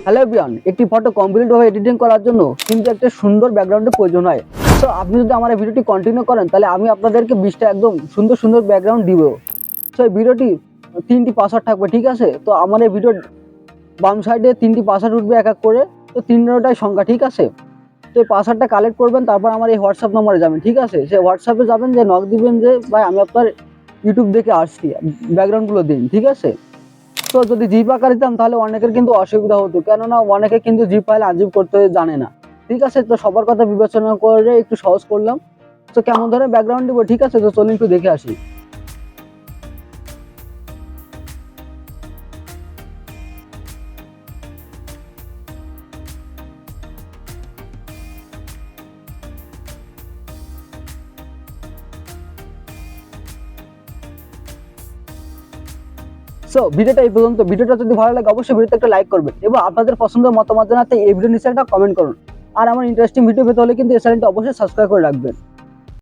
Hello everyone, একটি photo কমপ্লিটভাবে editing করার জন্য কিন্তু একটা সুন্দর ব্যাকগ্রাউন্ডের প্রয়োজন হয়। তো আপনি যদি আমার এই ভিডিওটি কন্টিনিউ করেন তাহলে আমি আপনাদেরকে 20টা একদম সুন্দর সুন্দর ব্যাকগ্রাউন্ড দিব। তো এই ভিডিওটি 3টি পাসওয়ার্ড থাকবে, ঠিক আছে? তো আমার এই ভিডিওর বাম সাইডে 3টি পাসওয়ার্ড উঠবে এক এক করে, তো 3টাই সংখ্যা, ঠিক আছে? তো এই পাসওয়ার্ডটা কালেক্ট করবেন, তারপর আমার এই হোয়াটসঅ্যাপ নম্বরে যাবেন, ঠিক আছে? সেই হোয়াটসঅ্যাপে যাবেন, যে নক দিবেন যে ভাই আমি আপনার ইউটিউব দেখে আসছি, ব্যাকগ্রাউন্ডগুলো দিন, ঠিক আছে? তো যদি জিপ আকারে দিতাম তাহলে অনেকের কিন্তু অসুবিধা হতো, কেননা অনেকে কিন্তু জিপ ফাইল আনজিপ করতে জানে না, ঠিক আছে? তো সবার কথা বিবেচনা করে একটু সহজ করলাম। তো কেমন ধরনের ব্যাকগ্রাউন্ড দিব, ঠিক আছে? তো চলুন একটু দেখে আসি। সো ভিডিওটা এই পর্যন্ত। ভিডিওটা যদি ভালো লাগে অবশ্যই ভিডিওতে একটা লাইক করবেন এবং আপনাদের পছন্দের মতামত জানাতে এই ভিডিও নিচে একটা কমেন্ট করুন। আর আমার ইন্টারেস্টিং ভিডিও পেতে হলে কিন্তু এই চ্যানেলটা অবশ্যই সাবস্ক্রাইব করে রাখবেন।